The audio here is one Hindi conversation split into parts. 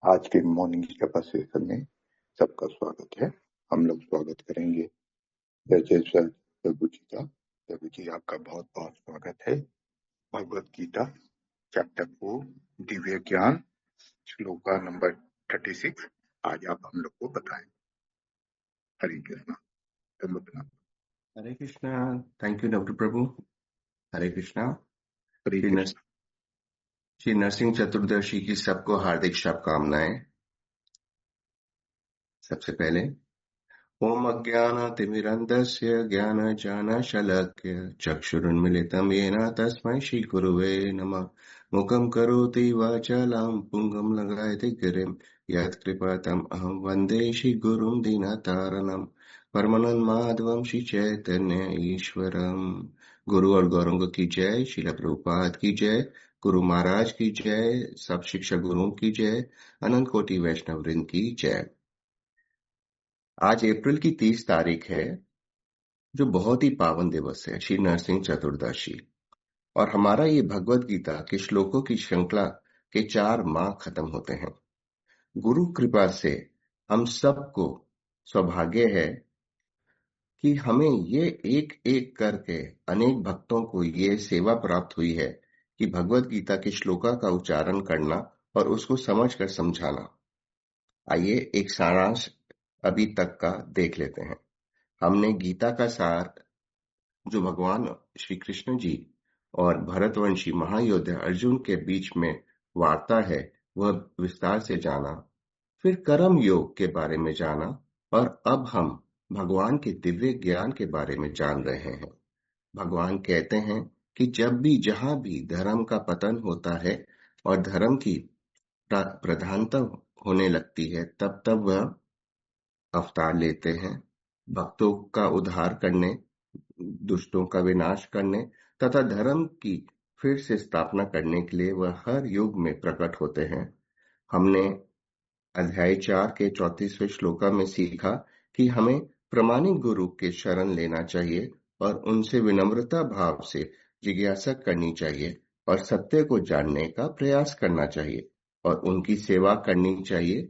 आज के मॉर्निंग स्टेप सेशन में सबका स्वागत है। हम लोग स्वागत करेंगे जय सर प्रभु जी का। प्रभु जी आपका बहुत बहुत स्वागत है। भगवत गीता चैप्टर 4 दिव्य ज्ञान श्लोका नंबर 36 आज आप हम लोग को बताएं। हरे कृष्णा। हरे कृष्णा। थैंक यू डॉक्टर प्रभु। हरे कृष्णा। हरे कृष्णा। श्री नरसिंह चतुर्दशी की सबको हार्दिक शुभकामनाएं। सबसे पहले ओम अज्ञानातिमिरन्धस्य ज्ञानजानशलाकया चक्षुरुन्मीलितं येन तस्मै श्री गुरुवे नमः। मुखं करोति वाचालं पुंगं लगायते गिरिं यत्कृपातम् अहं वन्दे श्री गुरुं दीनतारणम् परमानंद माधवम श्री चैतन्य ईश्वरम। गुरु और गौरंग की जय। श्रील प्रभुपाद की जय। गुरु महाराज की जय। सब शिक्षक गुरुओं की जय। अनंत कोटि वैष्णव वृंद की जय। आज अप्रैल की 30 तारीख है, जो बहुत ही पावन दिवस है, श्री नरसिंह चतुर्दशी। और हमारा ये भगवत गीता के श्लोकों की श्रृंखला के 4 माह खत्म होते हैं। गुरु कृपा से हम सबको सौभाग्य है कि हमें ये एक एक करके अनेक भक्तों को ये सेवा प्राप्त हुई है कि भगवत गीता के श्लोका का उच्चारण करना और उसको समझकर समझाना। आइए एक सारांश अभी तक का देख लेते हैं। हमने गीता का सार जो भगवान श्री कृष्ण जी और भरतवंशी महायोद्धा अर्जुन के बीच में वार्ता है वह विस्तार से जाना। फिर कर्म योग के बारे में जाना और अब हम भगवान के दिव्य ज्ञान के बारे में जान रहे हैं। भगवान कहते हैं कि जब भी जहां भी धर्म का पतन होता है और धर्म की प्रधानता होने लगती है तब तब वह अवतार लेते हैं भक्तों का उद्धार करने, दुष्टों का विनाश करने तथा धर्म की फिर से स्थापना करने के लिए वह हर युग में प्रकट होते हैं। हमने अध्याय 4 के 34वें श्लोका में सीखा कि हमें प्रामाणिक गुरु के शरण लेना चाहिए और उनसे विनम्रता भाव से जिज्ञासा करनी चाहिए और सत्य को जानने का प्रयास करना चाहिए और उनकी सेवा करनी चाहिए,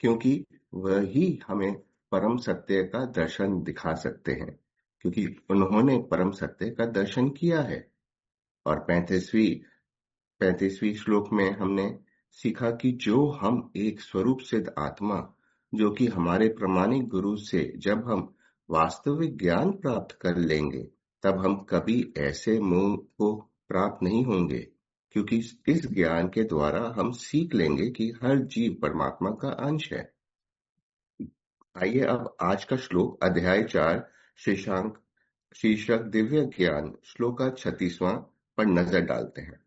क्योंकि वही हमें परम सत्य का दर्शन दिखा सकते हैं, क्योंकि उन्होंने परम सत्य का दर्शन किया है। और 35वीं श्लोक में हमने सीखा कि जो हम एक स्वरूप सिद्ध आत्मा जो कि हमारे प्रामाणिक गुरु से जब हम वास्तविक ज्ञान प्राप्त कर लेंगे तब हम कभी ऐसे मोह को प्राप्त नहीं होंगे, क्योंकि इस ज्ञान के द्वारा हम सीख लेंगे कि हर जीव परमात्मा का अंश है। आइए अब आज का श्लोक अध्याय 4 शीर्षक दिव्य ज्ञान श्लोका 36वां पर नजर डालते हैं।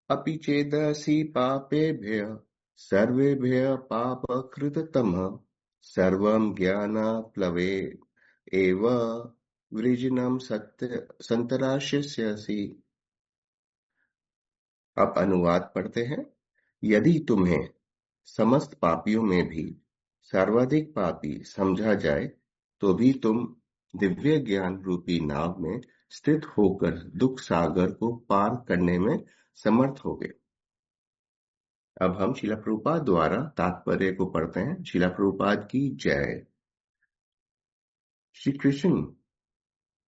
अपि चेदसि पापेभ्यः सर्वेभ्यः पापकृततमः सर्वं ज्ञानाप्लवे एव वृजिनं संतराश्यसि। अब अनुवाद पढ़ते हैं। यदि तुम्हें समस्त पापियों में भी सर्वाधिक पापी समझा जाए तो भी तुम दिव्य ज्ञान रूपी नाव में स्थित होकर दुख सागर को पार करने में समर्थ होगे। अब हम श्रील प्रभुपाद द्वारा तात्पर्य को पढ़ते हैं। श्रील प्रभुपाद की जय। श्री कृष्ण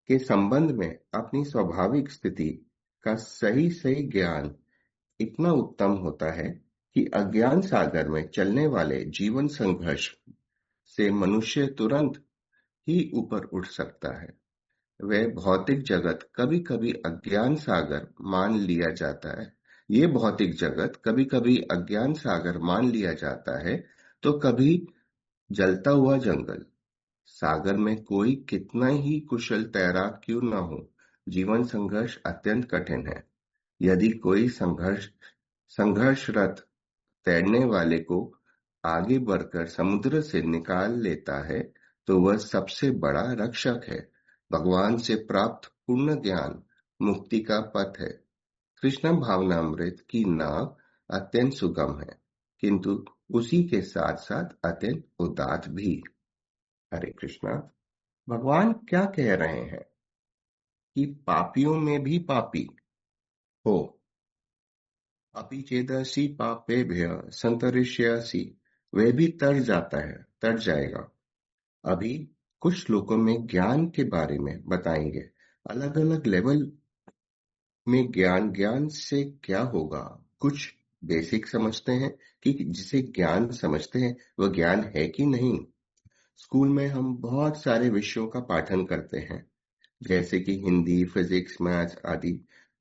के संबंध में अपनी स्वाभाविक स्थिति का सही सही ज्ञान इतना उत्तम होता है कि अज्ञान सागर में चलने वाले जीवन संघर्ष से मनुष्य तुरंत ही ऊपर उठ सकता है। वह भौतिक जगत कभी कभी अज्ञान सागर मान लिया जाता है। ये भौतिक जगत कभी कभी अज्ञान सागर मान लिया जाता है तो कभी जलता हुआ जंगल। सागर में कोई कितना ही कुशल तैराक क्यों न हो, जीवन संघर्ष अत्यंत कठिन है। यदि कोई संघर्षरत तैरने वाले को आगे बढ़कर समुद्र से निकाल लेता है तो वह सबसे बड़ा रक्षक है। भगवान से प्राप्त पूर्ण ज्ञान मुक्ति का पथ है। कृष्ण भावनामृत की नाव अत्यंत सुगम है, किंतु उसी के साथ साथ अत्यंत उदात्त भी। हरे कृष्णा। भगवान क्या कह रहे हैं कि पापियों में भी पापी हो अपि चेदसि पापेभ्यः संतरिष्यसि, वह भी तर जाएगा। अभी कुछ श्लोकों में ज्ञान के बारे में बताएंगे। अलग अलग लेवल में ज्ञान से क्या होगा। कुछ बेसिक समझते हैं कि जिसे ज्ञान समझते हैं वह ज्ञान है कि नहीं। स्कूल में हम बहुत सारे विषयों का पाठन करते हैं, जैसे कि हिंदी, फिजिक्स, मैथ्स आदि,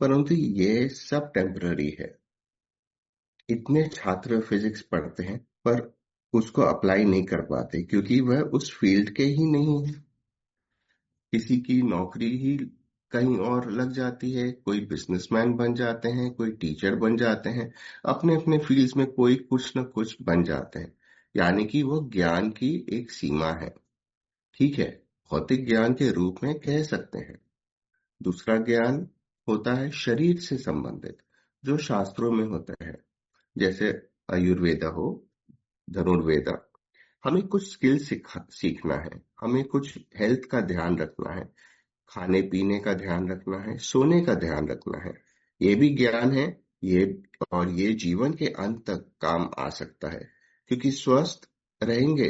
परंतु ये सब टेम्पररी है। इतने छात्र फिजिक्स पढ़ते हैं पर उसको अप्लाई नहीं कर पाते क्योंकि वह उस फील्ड के ही नहीं है। किसी की नौकरी ही कहीं और लग जाती है, कोई बिजनेसमैन बन जाते हैं, कोई टीचर बन जाते हैं, अपने अपने फील्ड्स में कोई कुछ न कुछ बन जाते हैं। यानी कि वो ज्ञान की एक सीमा है। ठीक है, भौतिक ज्ञान के रूप में कह सकते हैं। दूसरा ज्ञान होता है शरीर से संबंधित, जो शास्त्रों में होता है, जैसे आयुर्वेदा हो, धनुर्वेदा। हमें कुछ स्किल सीखना है, हमें कुछ हेल्थ का ध्यान रखना है, खाने पीने का ध्यान रखना है, सोने का ध्यान रखना है। ये भी ज्ञान है। ये और ये जीवन के अंत तक काम आ सकता है, क्योंकि स्वस्थ रहेंगे,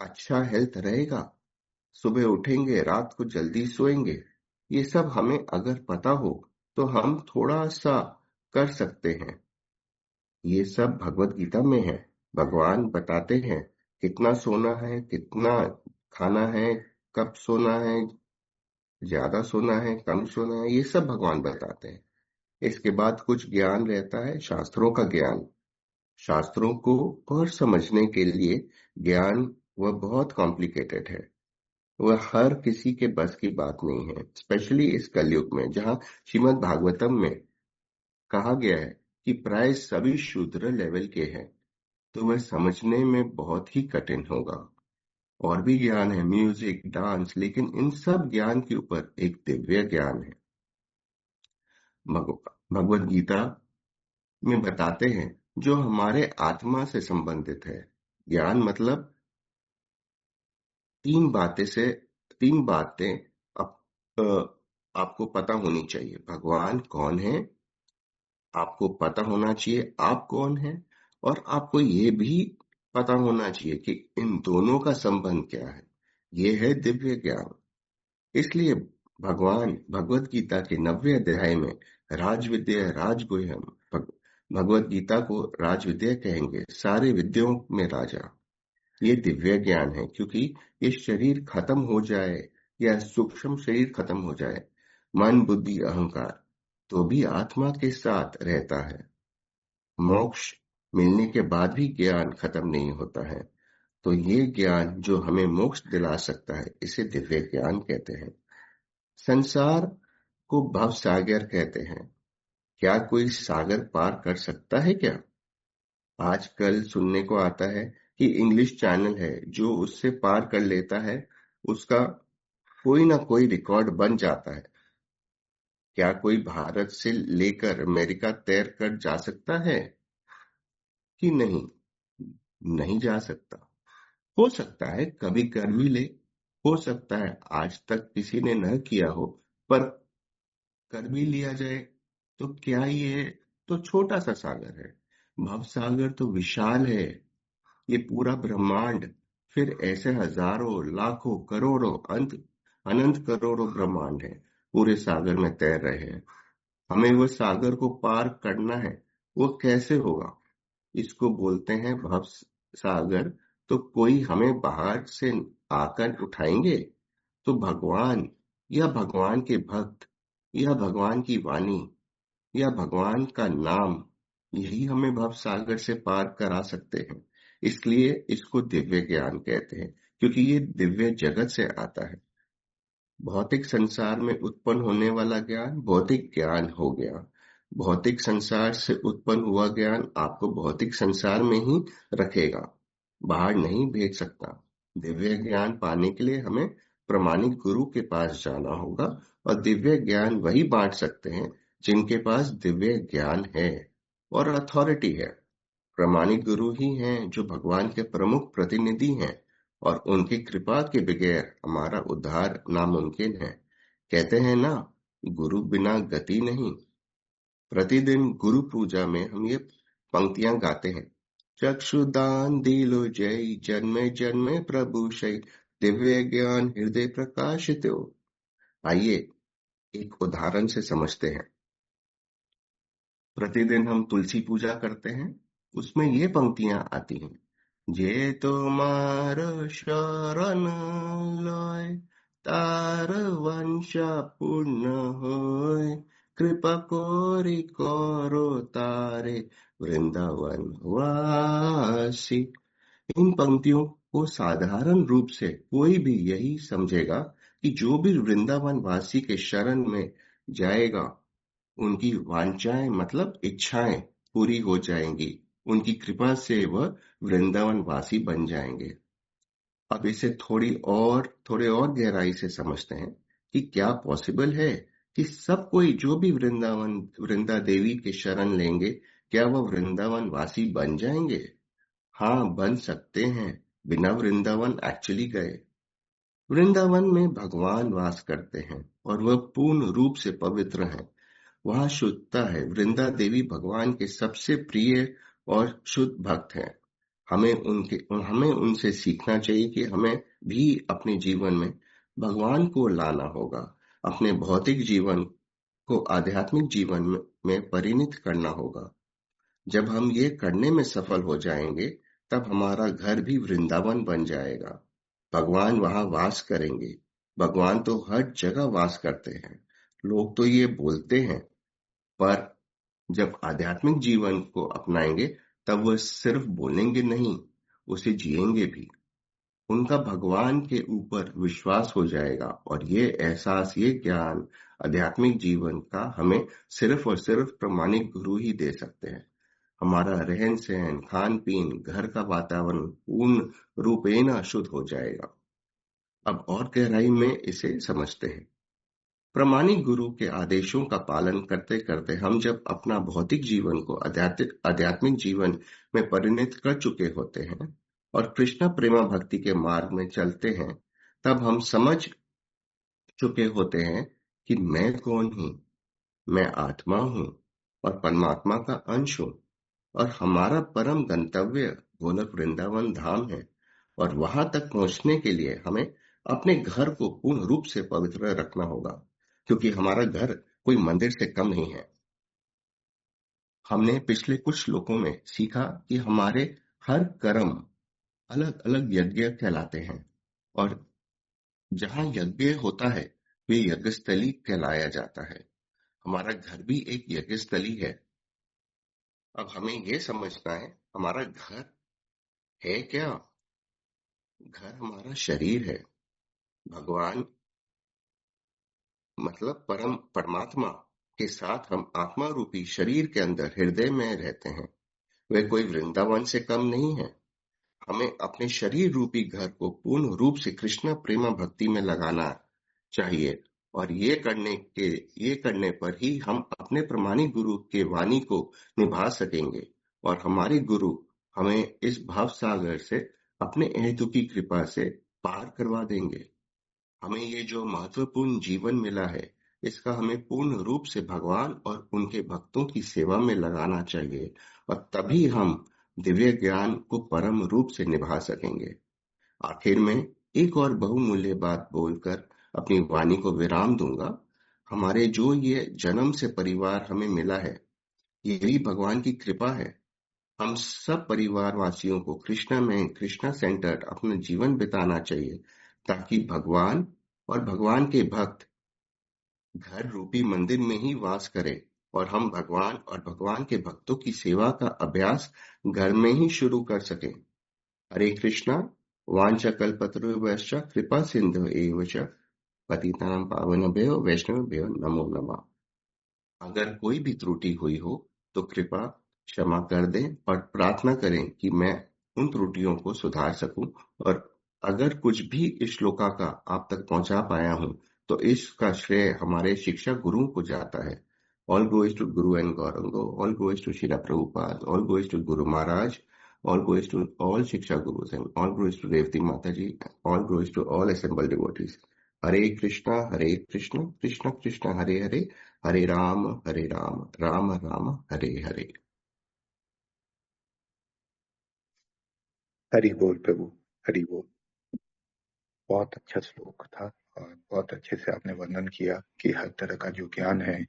अच्छा हेल्थ रहेगा, सुबह उठेंगे, रात को जल्दी सोएंगे। ये सब हमें अगर पता हो तो हम थोड़ा सा कर सकते हैं। ये सब भगवत गीता में है। भगवान बताते हैं कितना सोना है, कितना खाना है, कब सोना है, ज्यादा सोना है, कम सोना है, ये सब भगवान बताते हैं। इसके बाद कुछ ज्ञान रहता है शास्त्रों का ज्ञान। शास्त्रों को और समझने के लिए ज्ञान वह बहुत कॉम्प्लिकेटेड है। वह हर किसी के बस की बात नहीं है, स्पेशली इस कलयुग में जहाँ श्रीमद् भागवतम में कहा गया है कि प्राय सभी शूद्र लेवल के हैं, तो वह समझने में बहुत ही कठिन होगा। और भी ज्ञान है, म्यूजिक, डांस, लेकिन इन सब ज्ञान के ऊपर एक दिव्य ज्ञान है। भगवत गीता में बताते हैं जो हमारे आत्मा से संबंधित है। ज्ञान मतलब तीन बातें आप, आपको पता होनी चाहिए। भगवान कौन है, आपको पता होना चाहिए आप कौन है, और आपको ये भी पता होना चाहिए कि इन दोनों का संबंध क्या है। ये है दिव्य ज्ञान। इसलिए भगवान भगवत गीता के 90वें अध्याय में राजविद्या राजगुह्यम, भगवत गीता को राजविद्या कहेंगे, सारे विद्याओं में राजा। ये दिव्य ज्ञान है, क्योंकि ये शरीर खत्म हो जाए या सूक्ष्म शरीर खत्म हो जाए, मन बुद्धि अहंकार, तो भी आत्मा के साथ रहता है। मोक्ष मिलने के बाद भी ज्ञान खत्म नहीं होता है। तो ये ज्ञान जो हमें मोक्ष दिला सकता है, इसे दिव्य ज्ञान कहते हैं। संसार को भव सागर कहते हैं। क्या कोई सागर पार कर सकता है क्या? आजकल सुनने को आता है कि इंग्लिश चैनल है जो उससे पार कर लेता है, उसका कोई ना कोई रिकॉर्ड बन जाता है। क्या कोई भारत से लेकर अमेरिका तैर कर जा सकता है कि नहीं? नहीं जा सकता। हो सकता है कभी कर भी ले, हो सकता है आज तक किसी ने न किया हो, पर कर भी लिया जाए। तो क्या ये तो छोटा सा सागर है? भव सागर तो विशाल है, ये पूरा ब्रह्मांड। फिर ऐसे हजारों लाखों करोड़ों अनंत करोड़ों ब्रह्मांड है, पूरे सागर में तैर रहे हैं। हमें वो सागर को पार करना है। वो कैसे होगा? इसको बोलते हैं भव सागर। तो कोई हमें बाहर से आकर उठाएंगे? तो भगवान या भगवान के भक्त या भगवान की वाणी या भगवान का नाम, यही हमें भव सागर से पार करा सकते हैं। इसलिए इसको दिव्य ज्ञान कहते हैं, क्योंकि ये दिव्य जगत से आता है। भौतिक संसार में उत्पन्न होने वाला ज्ञान भौतिक ज्ञान हो गया। भौतिक संसार से उत्पन्न हुआ ज्ञान आपको भौतिक संसार में ही रखेगा, बाहर नहीं भेज सकता। दिव्य ज्ञान पाने के लिए हमें प्रमाणित गुरु के पास जाना होगा, और दिव्य ज्ञान वही बांट सकते हैं जिनके पास दिव्य ज्ञान है और अथॉरिटी है। प्रमाणित गुरु ही हैं जो भगवान के प्रमुख प्रतिनिधि हैं, और उनकी कृपा के बगैर हमारा उद्धार नामुमकिन है। कहते हैं ना, गुरु बिना गति नहीं। प्रतिदिन गुरु पूजा में हम ये पंक्तियां गाते हैं। चक्षुदान दिलो जय, जन्मे जन्मे प्रभु शय, दिव्य ज्ञान हृदय प्रकाशितो। आइए एक उदाहरण से समझते हैं। प्रतिदिन हम तुलसी पूजा करते हैं, उसमें ये पंक्तियां आती हैं। जे तुम्हार शरण लय, तार वंशा पूर्ण होय, कृपा कोरी करो तारे, वृंदावन वासी। इन पंक्तियों को साधारण रूप से कोई भी यही समझेगा कि जो भी वृंदावन वासी के शरण में जाएगा, उनकी वांछाएं मतलब इच्छाएं पूरी हो जाएंगी, उनकी कृपा से वह वृंदावन वासी बन जाएंगे। अब इसे थोड़े और गहराई से समझते हैं कि क्या पॉसिबल है कि सब कोई जो भी वृंदा देवी के शरण लेंगे, क्या वह वृंदावन वासी बन जाएंगे? हाँ, बन सकते हैं, बिना वृंदावन एक्चुअली गए। वृंदावन में भगवान वास करते हैं और वह पूर्ण रूप से पवित्र हैं। वहाँ शुद्धता है। वृंदा देवी भगवान के सबसे प्रिय और शुद्ध भक्त हैं। हमें उनसे सीखना चाहिए कि हमें भी अपने जीवन में भगवान को लाना होगा। अपने भौतिक जीवन को आध्यात्मिक जीवन में परिणत करना होगा। जब हम ये करने में सफल हो जाएंगे, तब हमारा घर भी वृंदावन बन जाएगा। भगवान वहां वास करेंगे। भगवान तो हर जगह वास करते हैं। लोग तो ये बोलते हैं, पर जब आध्यात्मिक जीवन को अपनाएंगे, तब वह सिर्फ बोलेंगे नहीं, उसे जिएंगे भी। उनका भगवान के ऊपर विश्वास हो जाएगा और ये एहसास, ये ज्ञान आध्यात्मिक जीवन का हमें सिर्फ और सिर्फ प्रामाणिक गुरु ही दे सकते हैं। हमारा रहन सहन, खान पीन, घर का वातावरण पूर्ण रूपेण शुद्ध हो जाएगा। अब और गहराई में इसे समझते हैं। प्रामाणिक गुरु के आदेशों का पालन करते करते हम जब अपना भौतिक जीवन को आध्यात्मिक जीवन में परिणत कर चुके होते हैं और कृष्ण प्रेमा भक्ति के मार्ग में चलते हैं, तब हम समझ चुके होते हैं कि मैं कौन हूँ। मैं आत्मा हूँ और परमात्मा का अंश हूँ, और हमारा परम गंतव्य गोलक वृंदावन धाम है। और वहां तक पहुंचने के लिए हमें अपने घर को पूर्ण रूप से पवित्र रखना होगा, क्योंकि हमारा घर कोई मंदिर से कम नहीं है। हमने पिछले कुछ श्लोकों में सीखा कि हमारे हर कर्म अलग अलग यज्ञ कहलाते हैं, और जहां यज्ञ होता है वे यज्ञस्थली कहलाया जाता है। हमारा घर भी एक यज्ञस्थली है। अब हमें यह समझना है, हमारा घर है क्या? घर हमारा शरीर है। भगवान मतलब परमात्मा के साथ हम आत्मा रूपी शरीर के अंदर हृदय में रहते हैं। वे कोई वृंदावन से कम नहीं है। हमें अपने शरीर रूपी घर को पूर्ण रूप से कृष्ण प्रेमा भक्ति में लगाना चाहिए, और ये करने पर ही हम अपने प्रामाणिक गुरु के वाणी को निभा सकेंगे, और हमारे गुरु हमें इस भाव सागर से अपने अहेतु की कृपा से पार करवा देंगे। हमें ये जो महत्वपूर्ण जीवन मिला है, इसका हमें पूर्ण रूप से भगवान और उनके भक्तों की सेवा में लगाना चाहिए, और तभी हम दिव्य ज्ञान को परम रूप से निभा सकेंगे। आखिर में एक और बहुमूल्य बात बोलकर अपनी वाणी को विराम दूंगा। हमारे जो ये जन्म से परिवार हमें मिला है, यही भगवान की कृपा है। हम सब परिवार वासियों को कृष्णा में कृष्णा सेंटर्ड अपना जीवन बिताना चाहिए, ताकि भगवान और भगवान के भक्त घर रूपी मंदिर में ही वास करें, और हम भगवान और भगवान के भक्तों की सेवा का अभ्यास घर में ही शुरू कर सकें। हरे कृष्णा। वाञ्छाकल्पतरुभ्यश्च कृपा सिंधु एव च पतितानां पावनेभ्यो वैष्णवेभ्यो नमो नमः। अगर कोई भी त्रुटि हुई हो तो कृपा क्षमा कर दें, और प्रार्थना करें कि मैं उन त्रुटियों को सुधार सकूं। और अगर कुछ भी इस श्लोका का आप तक पहुंचा पाया हूं, तो इसका श्रेय हमारे शिक्षा गुरुओं को जाता है। All goes to guru and Gauranga, all goes to Shila Prabhupada, all goes to Guru Maharaj, all goes to all Shiksha Gurus, and all goes to Revati Mataji, all goes to all assembled devotees. Hare Krishna, Krishna Krishna, Hare Hare, हरे राम राम राम हरे हरे। हरि बोल प्रभु, हरि बोल। बहुत अच्छा श्लोक था और बहुत अच्छे से आपने वर्णन किया कि हर तरह का जो ज्ञान है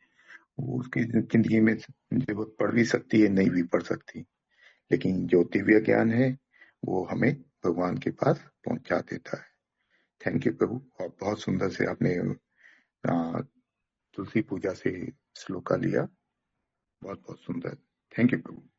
वो उसकी जिंदगी में जरूरत पड़ भी सकती है, नहीं भी पड़ सकती, लेकिन जो दिव्य ज्ञान है वो हमें भगवान के पास पहुंचा देता है। थैंक यू प्रभु। और बहुत सुंदर से आपने तुलसी पूजा से श्लोका लिया, बहुत बहुत सुंदर। Thank you Prabhu.